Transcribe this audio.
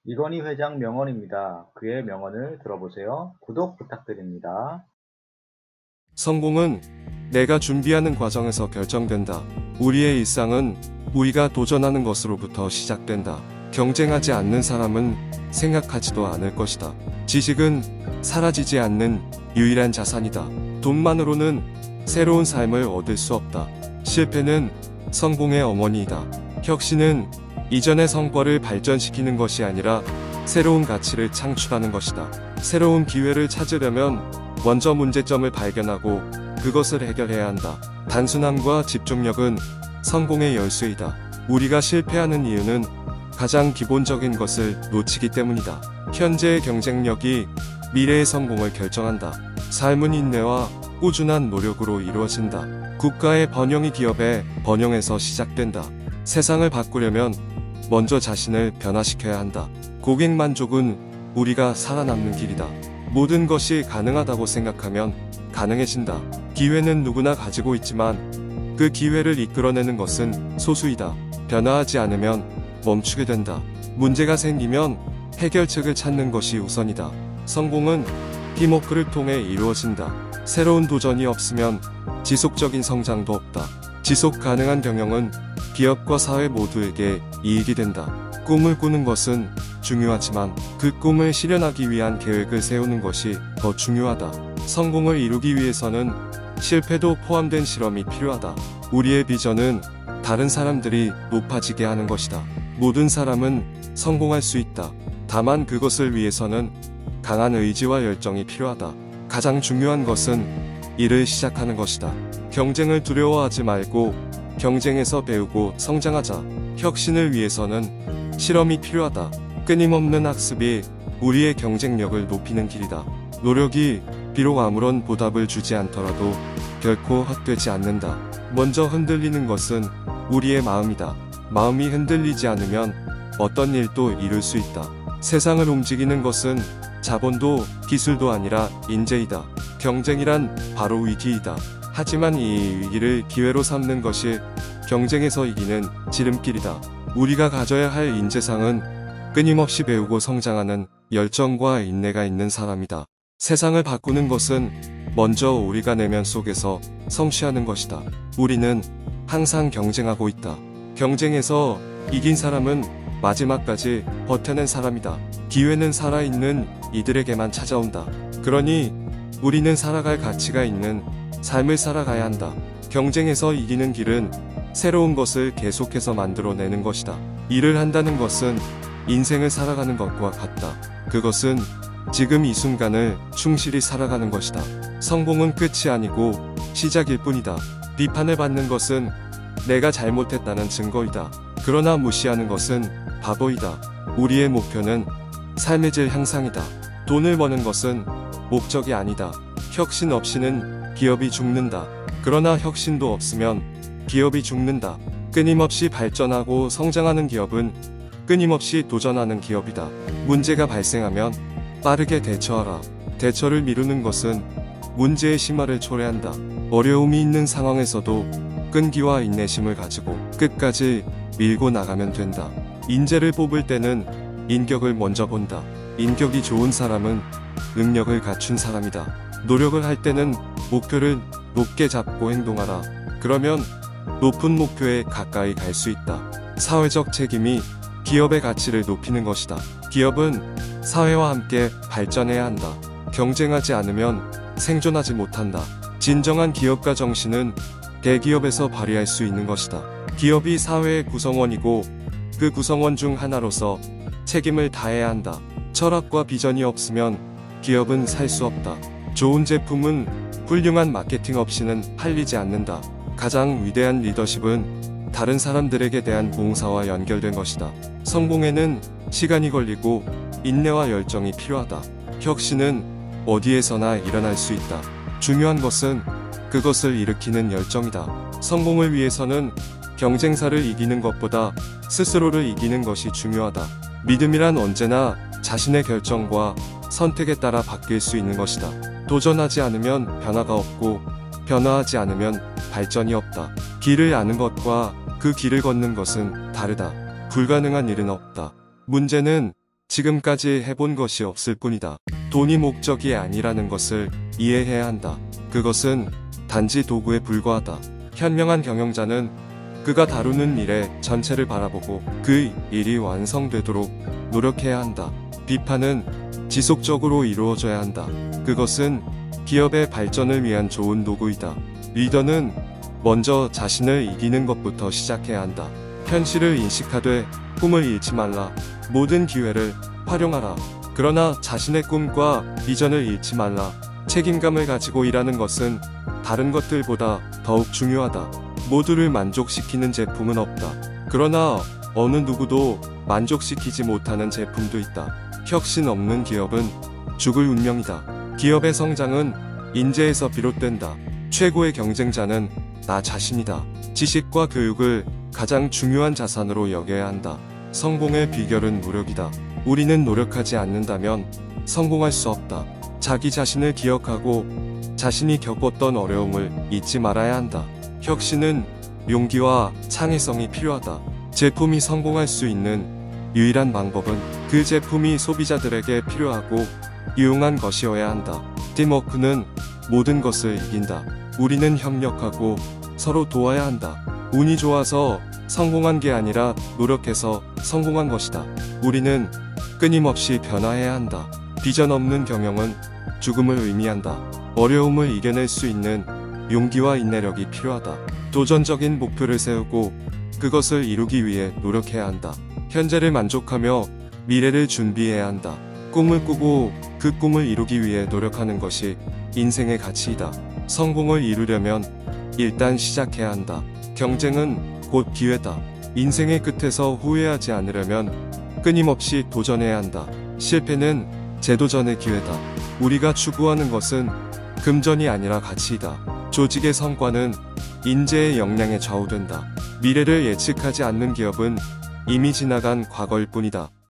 이건희 회장 명언입니다. 그의 명언을 들어보세요. 구독 부탁드립니다. 성공은 내가 준비하는 과정에서 결정된다. 우리의 일상은 우리가 도전하는 것으로부터 시작된다. 경쟁하지 않는 사람은 생각하지도 않을 것이다. 지식은 사라지지 않는 유일한 자산이다. 돈만으로는 새로운 삶을 얻을 수 없다. 실패는 성공의 어머니이다. 혁신은 이전의 성과를 발전시키는 것이 아니라 새로운 가치를 창출하는 것이다. 새로운 기회를 찾으려면 먼저 문제점을 발견하고 그것을 해결해야 한다. 단순함과 집중력은 성공의 열쇠이다. 우리가 실패하는 이유는 가장 기본적인 것을 놓치기 때문이다. 현재의 경쟁력이 미래의 성공을 결정한다. 삶은 인내와 꾸준한 노력으로 이루어진다. 국가의 번영이 기업의 번영에서 시작된다. 세상을 바꾸려면 먼저 자신을 변화시켜야 한다. 고객 만족은 우리가 살아남는 길이다. 모든 것이 가능하다고 생각하면 가능해진다. 기회는 누구나 가지고 있지만 그 기회를 이끌어내는 것은 소수이다. 변화하지 않으면 멈추게 된다. 문제가 생기면 해결책을 찾는 것이 우선이다. 성공은 팀워크를 통해 이루어진다. 새로운 도전이 없으면 지속적인 성장도 없다. 지속 가능한 경영은 기업과 사회 모두에게 이익이 된다. 꿈을 꾸는 것은 중요하지만 그 꿈을 실현하기 위한 계획을 세우는 것이 더 중요하다. 성공을 이루기 위해서는 실패도 포함된 실험이 필요하다. 우리의 비전은 다른 사람들이 높아지게 하는 것이다. 모든 사람은 성공할 수 있다. 다만 그것을 위해서는 강한 의지와 열정이 필요하다. 가장 중요한 것은 일을 시작하는 것이다. 경쟁을 두려워하지 말고 경쟁에서 배우고 성장하자. 혁신을 위해서는 실험이 필요하다. 끊임없는 학습이 우리의 경쟁력을 높이는 길이다. 노력이 비록 아무런 보답을 주지 않더라도 결코 헛되지 않는다. 먼저 흔들리는 것은 우리의 마음이다. 마음이 흔들리지 않으면 어떤 일도 이룰 수 있다. 세상을 움직이는 것은 자본도 기술도 아니라 인재이다. 경쟁이란 바로 위기이다. 하지만 이 위기를 기회로 삼는 것이 경쟁에서 이기는 지름길이다. 우리가 가져야 할 인재상은 끊임없이 배우고 성장하는 열정과 인내가 있는 사람이다. 세상을 바꾸는 것은 먼저 우리가 내면 속에서 성취하는 것이다. 우리는 항상 경쟁하고 있다. 경쟁에서 이긴 사람은 마지막까지 버텨낸 사람이다. 기회는 살아있는 이들에게만 찾아온다. 그러니 우리는 살아갈 가치가 있는 삶을 살아가야 한다. 경쟁에서 이기는 길은 새로운 것을 계속해서 만들어내는 것이다. 일을 한다는 것은 인생을 살아가는 것과 같다. 그것은 지금 이 순간을 충실히 살아가는 것이다. 성공은 끝이 아니고 시작일 뿐이다. 비판을 받는 것은 내가 잘못했다는 증거이다. 그러나 무시하는 것은 바보이다. 우리의 목표는 삶의 질 향상이다. 돈을 버는 것은 목적이 아니다. 혁신 없이는 기업이 죽는다. 그러나 혁신도 없으면 기업이 죽는다. 끊임없이 발전하고 성장하는 기업은 끊임없이 도전하는 기업이다. 문제가 발생하면 빠르게 대처하라. 대처를 미루는 것은 문제의 심화를 초래한다. 어려움이 있는 상황에서도 끈기와 인내심을 가지고 끝까지 밀고 나가면 된다. 인재를 뽑을 때는 인격을 먼저 본다. 인격이 좋은 사람은 능력을 갖춘 사람이다. 노력을 할 때는 목표를 높게 잡고 행동하라. 그러면 높은 목표에 가까이 갈 수 있다. 사회적 책임이 기업의 가치를 높이는 것이다. 기업은 사회와 함께 발전해야 한다. 경쟁하지 않으면 생존하지 못한다. 진정한 기업가 정신은 대기업에서 발휘할 수 있는 것이다. 기업이 사회의 구성원이고 그 구성원 중 하나로서 책임을 다해야 한다. 철학과 비전이 없으면 기업은 살 수 없다. 좋은 제품은 훌륭한 마케팅 없이는 팔리지 않는다. 가장 위대한 리더십은 다른 사람들에게 대한 봉사와 연결된 것이다. 성공에는 시간이 걸리고 인내와 열정이 필요하다. 혁신은 어디에서나 일어날 수 있다. 중요한 것은 그것을 일으키는 열정이다. 성공을 위해서는 경쟁사를 이기는 것보다 스스로를 이기는 것이 중요하다. 믿음이란 언제나 자신의 결정과 선택에 따라 바뀔 수 있는 것이다. 도전하지 않으면 변화가 없고 변화하지 않으면 발전이 없다. 길을 아는 것과 그 길을 걷는 것은 다르다. 불가능한 일은 없다. 문제는 지금까지 해본 것이 없을 뿐이다. 돈이 목적이 아니라는 것을 이해해야 한다. 그것은 단지 도구에 불과하다. 현명한 경영자는 그가 다루는 일의 전체를 바라보고 그 일이 완성되도록 노력해야 한다. 비판은 지속적으로 이루어져야 한다. 그것은 기업의 발전을 위한 좋은 도구이다. 리더는 먼저 자신을 이기는 것부터 시작해야 한다. 현실을 인식하되 꿈을 잃지 말라. 모든 기회를 활용하라. 그러나 자신의 꿈과 비전을 잃지 말라. 책임감을 가지고 일하는 것은 다른 것들보다 더욱 중요하다. 모두를 만족시키는 제품은 없다. 그러나 어느 누구도 만족시키지 못하는 제품도 있다. 혁신 없는 기업은 죽을 운명이다. 기업의 성장은 인재에서 비롯된다. 최고의 경쟁자는 나 자신이다. 지식과 교육을 가장 중요한 자산으로 여겨야 한다. 성공의 비결은 노력이다. 우리는 노력하지 않는다면 성공할 수 없다. 자기 자신을 기억하고 자신이 겪었던 어려움을 잊지 말아야 한다. 혁신은 용기와 창의성이 필요하다. 제품이 성공할 수 있는 유일한 방법은 그 제품이 소비자들에게 필요하고 유용한 것이어야 한다. 팀워크는 모든 것을 이긴다. 우리는 협력하고 서로 도와야 한다. 운이 좋아서 성공한 게 아니라 노력해서 성공한 것이다. 우리는 끊임없이 변화해야 한다. 비전 없는 경영은 죽음을 의미한다. 어려움을 이겨낼 수 있는 용기와 인내력이 필요하다. 도전적인 목표를 세우고 그것을 이루기 위해 노력해야 한다. 현재를 만족하며 미래를 준비해야 한다. 꿈을 꾸고 그 꿈을 이루기 위해 노력하는 것이 인생의 가치이다. 성공을 이루려면 일단 시작해야 한다. 경쟁은 곧 기회다. 인생의 끝에서 후회하지 않으려면 끊임없이 도전해야 한다. 실패는 재도전의 기회다. 우리가 추구하는 것은 금전이 아니라 가치이다. 조직의 성과는 인재의 역량에 좌우된다. 미래를 예측하지 않는 기업은 이미 지나간 과거일 뿐이다.